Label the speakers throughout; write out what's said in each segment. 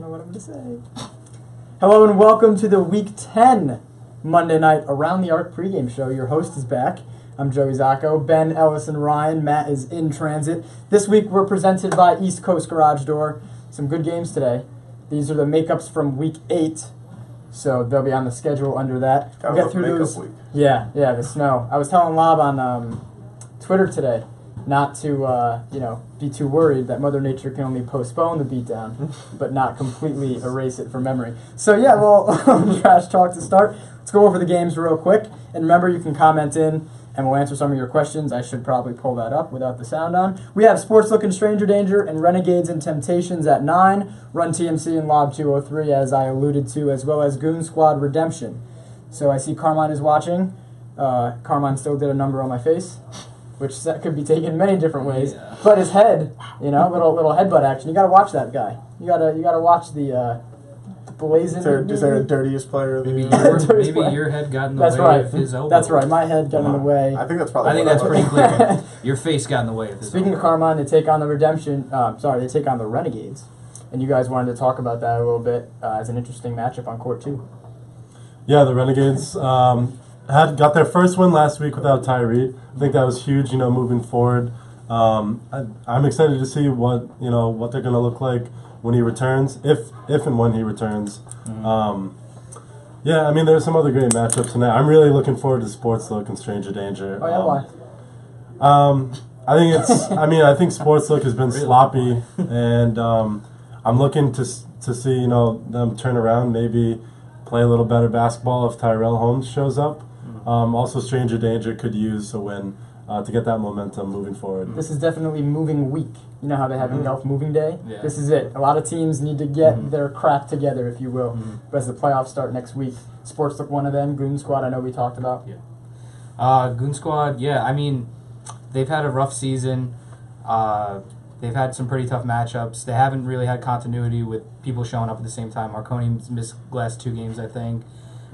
Speaker 1: know what I'm going to say. Hello and welcome to the Week 10 Monday night Around the Arc pregame show. Your host is back. I'm Joey Zacco. Ben, Ellis, and Ryan. Matt is in transit. This week we're presented by East Coast Garage Door. Some good games today. These are the makeups from Week 8. So they'll be on the schedule under that.
Speaker 2: We'll get through those. Week.
Speaker 1: Yeah, the snow. I was telling Lob on Twitter today not to be too worried that Mother Nature can only postpone the beatdown, but not completely erase it from memory. So yeah, well, trash talk to start. Let's go over the games real quick. And remember, you can comment in, and we'll answer some of your questions. I should probably pull that up without the sound on. We have Sports Look and Stranger Danger and Renegades and Temptations at 9. Run TMC and Lob 203, as I alluded to, as well as Goon Squad Redemption. So I see Carmine is watching. Carmine still did a number on my face, which could be taken many different ways. Yeah. But his head, little headbutt action. You got to watch that guy. You gotta watch the blazing.
Speaker 2: Is there a dirtiest player?
Speaker 3: Maybe your head got in the way of his elbow.
Speaker 1: That's right. My head got in the way.
Speaker 2: I think that's probably.
Speaker 3: I think that's pretty clear. Your face got in the way of his
Speaker 1: Speaking
Speaker 3: elbow.
Speaker 1: of Carmine, they take on the Redemption. They take on the Renegades, and you guys wanted to talk about that a little bit as an interesting matchup on court 2.
Speaker 4: Yeah, the Renegades got their first win last week without Tyree. I think that was huge. Moving forward, I'm excited to see what they're going to look like when he returns, if and when he returns.
Speaker 1: Mm-hmm.
Speaker 4: There's some other great matchups tonight. I'm really looking forward to Sports Look and Stranger Danger.
Speaker 1: Oh yeah,
Speaker 4: why? I think Sports Look has been sloppy, and I'm looking to see them turn around, maybe play a little better basketball if Tyrell Holmes shows up. Also, Stranger Danger could use a win to get that momentum moving forward.
Speaker 1: This is definitely moving week. You know how they have in golf moving day?
Speaker 3: Yeah.
Speaker 1: This is it. A lot of teams need to get their crap together, if you will. But as the playoffs start next week, Sports Look one of them. Goon Squad, I know we talked about.
Speaker 3: Yeah. Goon Squad, they've had a rough season. They've had some pretty tough matchups. They haven't really had continuity with people showing up at the same time. Marconi's missed the last 2 games, I think.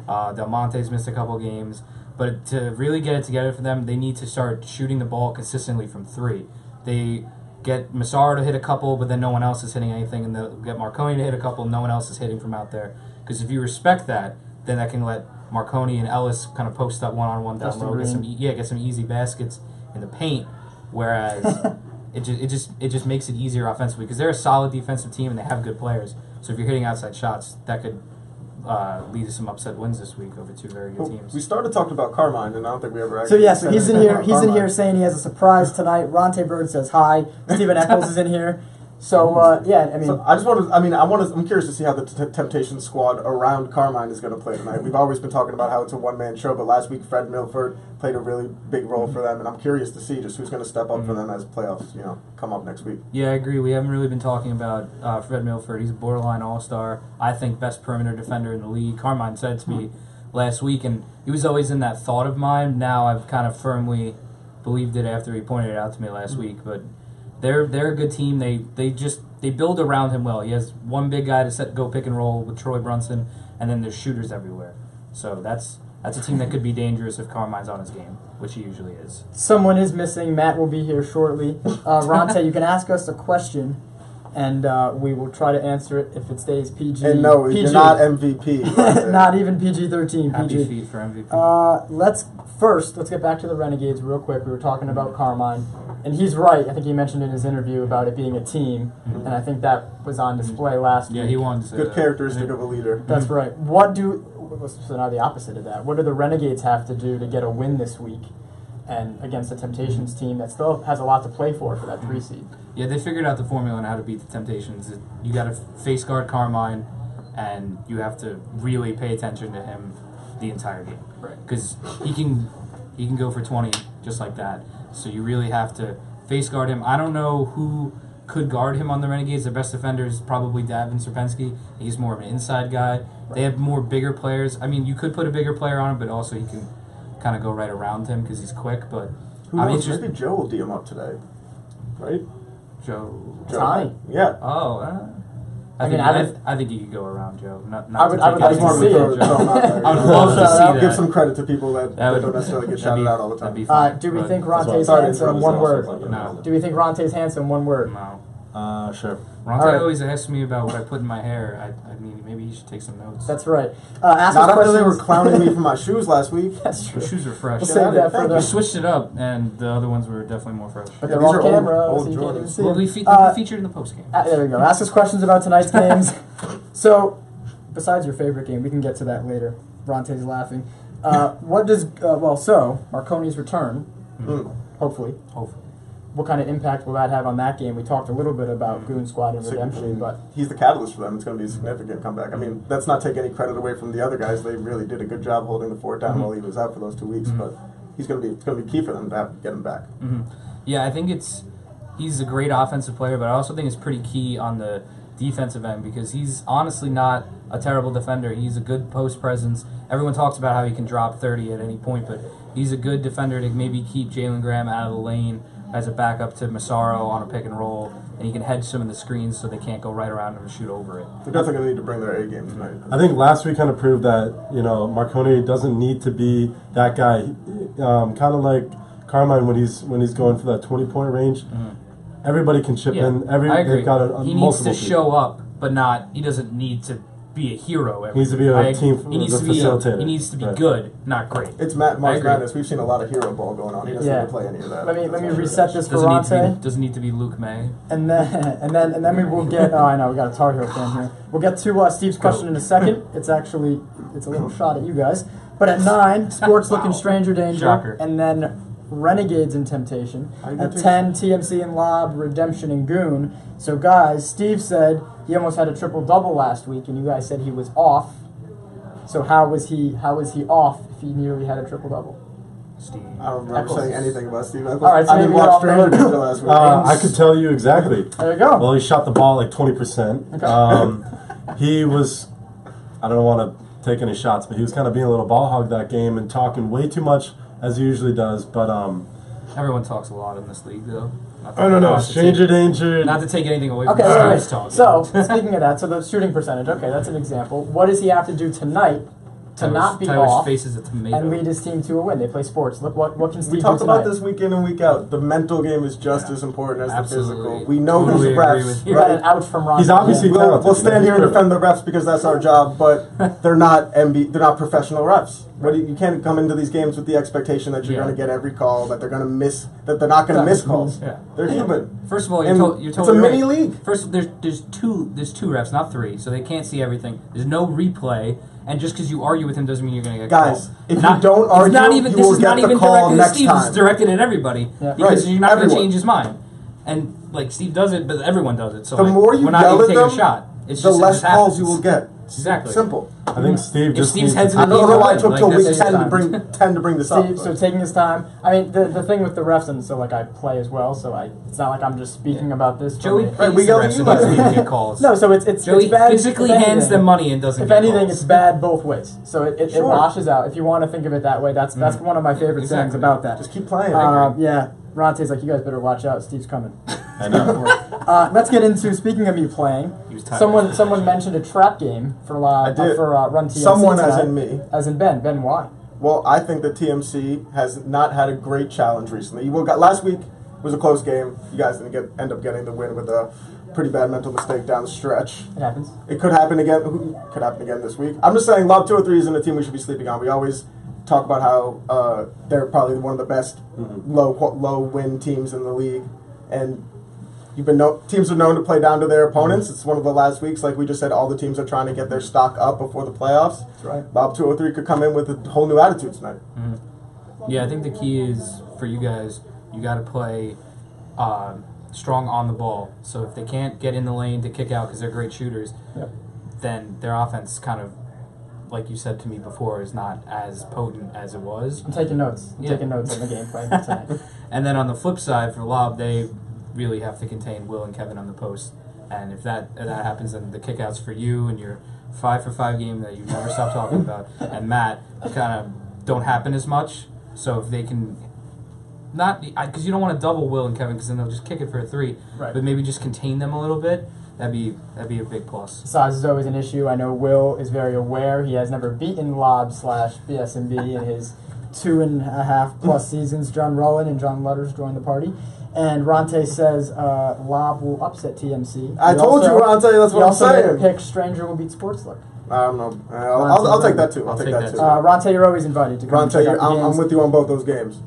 Speaker 3: Del Monte's missed a couple games. But to really get it together for them, they need to start shooting the ball consistently from 3. They get Massaro to hit a couple, but then no one else is hitting anything, and they'll get Marconi to hit a couple, no one else is hitting from out there. Because if you respect that, then that can let Marconi and Ellis kind of post up one-on-one down low, get some easy baskets in the paint, whereas it just makes it easier offensively, because they're a solid defensive team and they have good players. So if you're hitting outside shots, that could lead to some upset wins this week over 2 very good teams.
Speaker 2: We started talking about Carmine, and I don't think we ever actually.
Speaker 1: So he's in here. He's in here saying he has a surprise tonight. Ronte Bird says hi. Stephen Eccles is in here. So I'm curious to see how the Temptation squad around Carmine is going to play tonight. We've always been talking about how it's a one-man show, but last week Fred Milford played a really big role for them, and I'm curious to see just who's going to step up for them as playoffs, come up next week.
Speaker 3: Yeah, I agree. We haven't really been talking about Fred Milford. He's a borderline all-star. I think best perimeter defender in the league. Carmine said to me last week, and he was always in that thought of mine. Now I've kind of firmly believed it after he pointed it out to me last week, but they're a good team. They build around him well. He has one big guy to go pick and roll with Troy Brunson, and then there's shooters everywhere. So that's a team that could be dangerous if Carmine's on his game, which he usually is.
Speaker 1: Someone is missing. Matt will be here shortly. Ronte, you can ask us a question, and we will try to answer it if it stays PG.
Speaker 2: And no,
Speaker 1: PG.
Speaker 2: You're not MVP.
Speaker 1: Not even PG-13.
Speaker 3: Happy
Speaker 1: PG.
Speaker 3: feet for MVP.
Speaker 1: Let's get back to the Renegades real quick. We were talking about Carmine, and he's right. I think he mentioned in his interview about it being a team, and I think that was on display last week.
Speaker 3: Yeah, he wanted to say
Speaker 2: Good characteristic of a leader.
Speaker 1: That's right. So now the opposite of that. What do the Renegades have to do to get a win this week, and against the Temptations team that still has a lot to play for that 3 seed?
Speaker 3: Yeah, they figured out the formula on how to beat the Temptations. You got to face guard Carmine, and you have to really pay attention to him the entire game,
Speaker 1: Right?
Speaker 3: Because he can go for 20 just like that. So you really have to face guard him. I don't know who could guard him on the Renegades. Their best defender is probably Davin Serpensky. He's more of an inside guy. Right. They have more bigger players. You could put a bigger player on him, but also he can kind of go right around him because he's quick. But
Speaker 2: who knows? Maybe Joe will DM up today, right?
Speaker 3: Joe.
Speaker 1: Tiny.
Speaker 2: Yeah.
Speaker 3: Oh. I think you could go around Joe.
Speaker 1: I would like to see it.
Speaker 3: I would love to see that.
Speaker 2: Give some credit to people that don't necessarily get shouted out all the time.
Speaker 1: Do we think Ronte's handsome? One word.
Speaker 3: No.
Speaker 1: Do we think Ronte's handsome? One word.
Speaker 3: No.
Speaker 4: Sure.
Speaker 3: Ronte
Speaker 1: All right.
Speaker 3: always asks me about what I put in my hair. I mean, maybe he should take some notes.
Speaker 1: That's right. Ask
Speaker 2: Not
Speaker 1: us
Speaker 2: after they were
Speaker 1: questions.
Speaker 2: clowning me for my shoes last week.
Speaker 1: That's
Speaker 3: The
Speaker 1: true.
Speaker 3: shoes are fresh.
Speaker 1: We'll save that for
Speaker 3: We
Speaker 1: the.
Speaker 3: switched it up, and the other ones were definitely more fresh.
Speaker 1: But
Speaker 2: Yeah,
Speaker 1: they're
Speaker 2: these
Speaker 1: off
Speaker 2: are old-
Speaker 1: camera,
Speaker 2: old
Speaker 1: so you can't even
Speaker 2: Jordans.
Speaker 1: see
Speaker 3: Well,
Speaker 1: them.
Speaker 3: they'll be featured in the post game.
Speaker 1: There we go. Ask us questions about tonight's games. So, besides your favorite game, we can get to that later. Bronte's laughing. What does Marconi's return? Hopefully.
Speaker 3: Hopefully.
Speaker 1: What kind of impact will that have on that game? We talked a little bit about Goon Squad and Redemption, but
Speaker 2: He's the catalyst for them. It's going to be a significant comeback. I mean, let's not take any credit away from the other guys. They really did a good job holding the fort down while he was out for those 2 weeks. But it's going to be key for them to get him back.
Speaker 3: Yeah, I think he's a great offensive player, but I also think it's pretty key on the defensive end because he's honestly not a terrible defender. He's a good post presence. Everyone talks about how he can drop 30 at any point, but he's a good defender to maybe keep Jalen Graham out of the lane as a backup to Massaro on a pick and roll, and he can hedge some of the screens so they can't go right around him and shoot over it.
Speaker 2: They're definitely going to need to bring their A game tonight.
Speaker 4: I think last week kind of proved that Marconi doesn't need to be that guy. Kind of like Carmine when he's going for that 20-point range. Everybody can chip in.
Speaker 3: I agree.
Speaker 4: They've got
Speaker 3: He needs to show up, but he doesn't need to be a hero.
Speaker 4: He needs to be a team
Speaker 3: He needs to
Speaker 4: facilitator.
Speaker 3: He needs to be
Speaker 4: Right.
Speaker 3: good, not great.
Speaker 2: It's March
Speaker 3: I agree.
Speaker 2: Madness. We've seen a lot of hero ball going on. He doesn't
Speaker 1: Yeah.
Speaker 2: need to play any of that.
Speaker 1: let me
Speaker 2: That's
Speaker 1: reset this for
Speaker 3: Doesn't need
Speaker 1: Ronte,
Speaker 3: to be Luke May.
Speaker 1: and then we will get. Oh, I know we got a Tar Heel fan here. We'll get to Steve's question in a second. It's a little shot at you guys. But at 9, Sports Looking Stranger Danger,
Speaker 3: Shocker.
Speaker 1: and then Renegades and Temptation.
Speaker 2: I
Speaker 1: At
Speaker 2: get to-
Speaker 1: 10, TMC and Lob, Redemption and Goon. So guys, Steve said he almost had a triple-double last week, and you guys said he was off. So how was he off if he nearly had a triple-double?
Speaker 3: Steve.
Speaker 2: I don't remember
Speaker 1: Eccles.
Speaker 2: saying anything about Steve Eccles.
Speaker 1: All right, so
Speaker 2: I didn't
Speaker 1: maybe you're
Speaker 2: watch
Speaker 1: off the
Speaker 2: Stranger
Speaker 1: hook.
Speaker 2: Danger last week.
Speaker 4: I could tell you exactly.
Speaker 1: There you go.
Speaker 4: Well, he shot the ball like 20%.
Speaker 1: Okay.
Speaker 4: He was, I don't want to take any shots, but he was kind of being a little ball hog that game and talking way too much as he usually does. But
Speaker 3: Everyone talks a lot in this league, though.
Speaker 4: I don't know, stranger danger.
Speaker 3: Not to take anything away from
Speaker 1: Okay,
Speaker 3: Steve's
Speaker 1: wait.
Speaker 3: talking.
Speaker 1: So, speaking of that, so the shooting percentage, okay, that's an example. What does he have to do tonight to not be
Speaker 3: Tyler's
Speaker 1: off
Speaker 3: face is a tomato.
Speaker 1: and lead his team to a win? They play sports. Look, what can Steve
Speaker 2: We
Speaker 1: do
Speaker 2: talked
Speaker 1: tonight?
Speaker 2: about this week in and week out. The mental game is just as important as
Speaker 3: Absolutely.
Speaker 2: the physical. We know
Speaker 3: Totally
Speaker 2: who's
Speaker 3: agree
Speaker 2: refs,
Speaker 3: with
Speaker 1: You got an
Speaker 2: right?
Speaker 1: ouch from Ron.
Speaker 4: He's obviously
Speaker 1: Yeah.
Speaker 4: talented.
Speaker 2: We'll stand here and defend the refs because that's our job, but they're not they're not professional refs. You can't come into these games with the expectation that you're
Speaker 3: Yeah.
Speaker 2: going to get every call, that they're going to miss, that they're not going to miss calls.
Speaker 3: Yeah.
Speaker 2: They're human.
Speaker 3: First of all,
Speaker 2: And
Speaker 3: you're
Speaker 2: it's
Speaker 3: totally
Speaker 2: a mini
Speaker 3: right.
Speaker 2: league.
Speaker 3: First, there's two refs, not 3, so they can't see everything. There's no replay, and just because you argue with him doesn't mean you're going to get
Speaker 2: Guys,
Speaker 3: called.
Speaker 2: if you don't
Speaker 3: it's
Speaker 2: argue,
Speaker 3: not even,
Speaker 2: you
Speaker 3: this
Speaker 2: will
Speaker 3: is not
Speaker 2: get the
Speaker 3: even
Speaker 2: call
Speaker 3: directed at
Speaker 2: next
Speaker 3: Steve.
Speaker 2: time.
Speaker 3: It's directed at everybody
Speaker 1: Yeah.
Speaker 3: because
Speaker 2: Right,
Speaker 3: you're not going to
Speaker 2: everyone.
Speaker 3: change his mind. And like Steve does it, but everyone does it. So
Speaker 2: The
Speaker 3: like,
Speaker 2: more you
Speaker 3: we're not
Speaker 2: yell
Speaker 3: even
Speaker 2: at
Speaker 3: taking
Speaker 2: them,
Speaker 3: a shot. It's
Speaker 2: the
Speaker 3: just, it
Speaker 2: less
Speaker 3: just
Speaker 2: calls
Speaker 3: happens.
Speaker 2: you will get.
Speaker 3: Exactly.
Speaker 2: Simple.
Speaker 4: I think Steve
Speaker 3: If
Speaker 4: just
Speaker 3: Steve's
Speaker 4: needs
Speaker 3: head's
Speaker 4: to
Speaker 3: in the
Speaker 2: I don't know why it
Speaker 3: Like,
Speaker 2: took till
Speaker 3: that's
Speaker 2: week
Speaker 3: his
Speaker 2: 10 to
Speaker 1: time.
Speaker 2: bring this up.
Speaker 1: Steve, so taking his time. I mean, the thing with the refs, and so like I play as well, so it's not like I'm just speaking about this. from
Speaker 3: Joey
Speaker 1: a-
Speaker 2: Right, we
Speaker 3: pays the
Speaker 2: yelled at
Speaker 3: refs
Speaker 2: you
Speaker 3: and
Speaker 2: last
Speaker 3: doesn't
Speaker 2: week.
Speaker 3: get calls.
Speaker 1: No, so it's
Speaker 3: Joey
Speaker 1: bad.
Speaker 3: physically
Speaker 1: if
Speaker 3: hands
Speaker 1: anything.
Speaker 3: them money and doesn't
Speaker 1: If
Speaker 3: get
Speaker 1: anything,
Speaker 3: calls.
Speaker 1: it's bad both ways. So it
Speaker 2: Sure.
Speaker 1: washes out. If you want to think of it that way, that's one of my favorite things
Speaker 3: Exactly.
Speaker 1: about that.
Speaker 2: Just keep playing.
Speaker 1: Yeah, Ronte's like, you guys better watch out. Steve's coming.
Speaker 4: I know.
Speaker 1: Let's get into, speaking of me playing,
Speaker 3: He was tired.
Speaker 1: someone mentioned a trap game for
Speaker 2: I did.
Speaker 1: Run TMC
Speaker 2: Someone as
Speaker 1: tonight.
Speaker 2: in me.
Speaker 1: As in Ben. Ben, why?
Speaker 2: Well, I think that TMC has not had a great challenge recently. Last week was a close game. You guys didn't end up getting the win with a pretty bad mental mistake down the stretch.
Speaker 1: It happens.
Speaker 2: It could happen again. Could happen again this week. I'm just saying, Lob 203 isn't a team we should be sleeping on. We always talk about how they're probably one of the best low win teams in the league, and teams are known to play down to their opponents. It's one of the last weeks, like we just said, all the teams are trying to get their stock up before the playoffs.
Speaker 1: That's right.
Speaker 2: Lob 203 could come in with a whole new attitude tonight.
Speaker 3: Yeah, I think the key is for you guys, you got to play strong on the ball. So if they can't get in the lane to kick out because they're great shooters,
Speaker 1: Yep.
Speaker 3: then their offense kind of, like you said to me before, is not as potent as it was.
Speaker 1: I'm taking notes. I'm
Speaker 3: Yeah.
Speaker 1: taking notes on the gameplay tonight.
Speaker 3: And then on the flip side, for Lob, they really have to contain Will and Kevin on the post. And if that happens, then the kickouts for you and your 5 for 5 game that you never stop talking about, and Matt, kind of don't happen as much. So if they can not, because you don't want to double Will and Kevin, because then they'll just kick it for a 3.
Speaker 1: Right.
Speaker 3: But maybe just contain them a little bit. That'd be a big plus.
Speaker 1: Size is always an issue. I know Will is very aware. He has never beaten Lob / BSMB in his 2.5+ seasons. John Rowland and John Lutters joined the party. And Ronte says Lob will upset TMC.
Speaker 2: I told you, Ronte, that's what I'm saying.
Speaker 1: He also made a pick, Stranger will beat Sportslook.
Speaker 2: I don't know. I'll take that too. I'll take that too.
Speaker 1: Ronte, you're always invited to come
Speaker 2: Ronte,
Speaker 1: check out the games.
Speaker 2: I'm with you on both those games.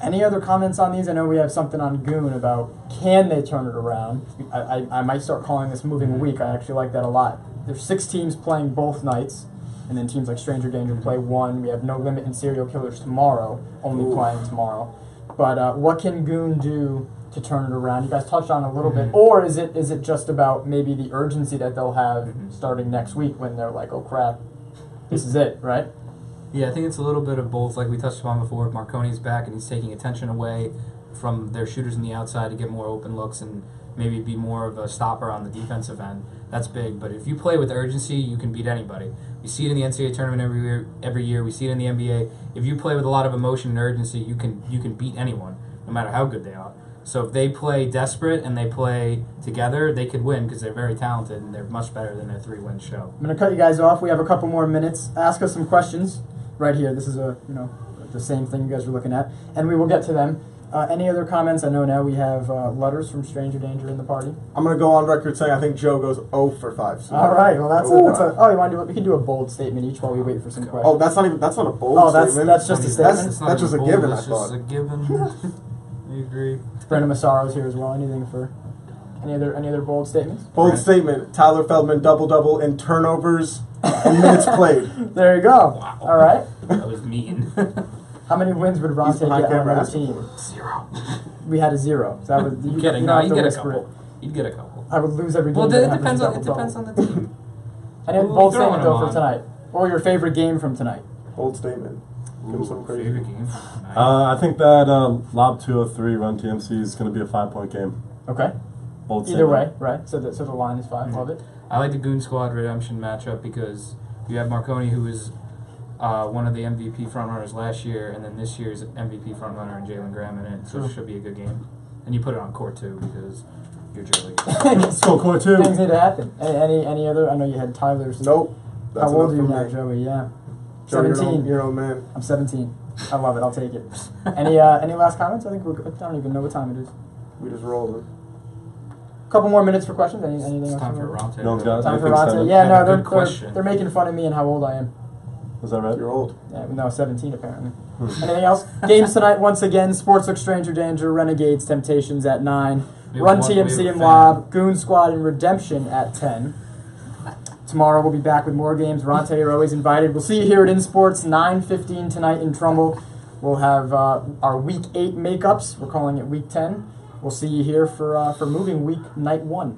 Speaker 1: Any other comments on these? I know we have something on Goon about can they turn it around. I might start calling this moving a week. I actually like that a lot. There's 6 teams playing both nights, and then teams like Stranger Danger play one. We have No Limit and Serial Killers tomorrow, only playing tomorrow. But what can Goon do to turn it around? You guys touched on it a little bit. Or is it just about maybe the urgency that they'll have starting next week when they're like, oh crap, this is it, right?
Speaker 3: Yeah, I think it's a little bit of both, like we touched upon before. If Marconi's back and he's taking attention away from their shooters on the outside to get more open looks and maybe be more of a stopper on the defensive end, that's big. But if you play with urgency, you can beat anybody. We see it in the NCAA tournament every year. We see it in the NBA. If you play with a lot of emotion and urgency, you can beat anyone, no matter how good they are. So if they play desperate and they play together, they could win because they're very talented and they're much better than their 3-win show.
Speaker 1: I'm going to cut you guys off. We have a couple more minutes. Ask us some questions right here. This is the same thing you guys are looking at, and we will get to them. Any other comments? I know now we have Lutters from Stranger Danger in the party.
Speaker 2: I'm going to go on record saying I think Joe goes 0 for 5. So
Speaker 1: all right. Well, you want to do? We can do a bold statement each while we wait for some questions.
Speaker 2: Oh, that's not a bold statement.
Speaker 1: That's just a statement.
Speaker 2: That's just a given. I
Speaker 3: That's
Speaker 2: thought.
Speaker 3: just a given. I agree.
Speaker 1: Brandon Massaro's here as well. Anything for any other bold statements?
Speaker 2: Bold statement. Tyler Feldman double in turnovers and minutes played.
Speaker 1: There you go.
Speaker 3: Wow.
Speaker 1: All right.
Speaker 3: That was mean.
Speaker 1: How many wins would Ronte get on another team?
Speaker 3: 0.
Speaker 1: We had a 0. So I would.
Speaker 3: You
Speaker 1: don't
Speaker 3: get
Speaker 1: have to
Speaker 3: a
Speaker 1: whisper
Speaker 3: couple. You'd get a couple.
Speaker 1: I would lose every game.
Speaker 3: Well,
Speaker 1: that
Speaker 3: it
Speaker 1: happens
Speaker 3: depends
Speaker 1: to
Speaker 3: on
Speaker 1: double-double.
Speaker 3: the team.
Speaker 1: Any
Speaker 3: Well,
Speaker 1: bold
Speaker 3: throwing
Speaker 1: statement though
Speaker 3: them
Speaker 1: for
Speaker 3: on.
Speaker 1: tonight, or your favorite game from tonight?
Speaker 2: Bold statement. Give him some crazy.
Speaker 3: Favorite game.
Speaker 4: I think that Lob 203 Run TMC is going to be a 5-point game.
Speaker 1: Okay.
Speaker 4: Bold
Speaker 1: Either way,
Speaker 4: statement.
Speaker 1: right? So the line is 5. Love it.
Speaker 3: I like the Goon Squad Redemption matchup because you have Marconi, who was one of the MVP frontrunners last year, and then this year's MVP frontrunner and Jalen Graham in it, so it should be a good game. And you put it on court too because you're Joey.
Speaker 4: Let's go court 2.
Speaker 1: Things need to happen. Any other? I know you had Tyler's.
Speaker 2: Nope.
Speaker 1: How old are you
Speaker 2: enough
Speaker 1: now,
Speaker 2: for me.
Speaker 1: Joey? Yeah.
Speaker 2: Joe,
Speaker 1: 17.
Speaker 2: You're an old man.
Speaker 1: I'm 17. I love it. I'll take it. Any last comments? I think we're good. I don't even know what time it is.
Speaker 2: We just rolled.
Speaker 1: Couple more minutes for questions. Anything
Speaker 3: It's
Speaker 1: else?
Speaker 3: time for a round
Speaker 4: No one's got
Speaker 1: Time for
Speaker 4: anything
Speaker 1: Ronte.
Speaker 4: set up?
Speaker 1: Yeah,
Speaker 3: I
Speaker 1: no,
Speaker 3: have a good question.
Speaker 1: they're making fun of me and how old I am.
Speaker 4: Is that right?
Speaker 2: You're old.
Speaker 1: Yeah, no, 17 apparently. Anything else? Games tonight once again. Sportsbook Stranger Danger, Renegades, Temptations at 9. Run TMC and Lob, Goon Squad and Redemption at 10. Tomorrow we'll be back with more games. Ronte, you're always invited. We'll see you here at InSports, 9:15 tonight in Trumbull. We'll have our Week 8 makeups. We're calling it Week 10. We'll see you here for moving week night 1.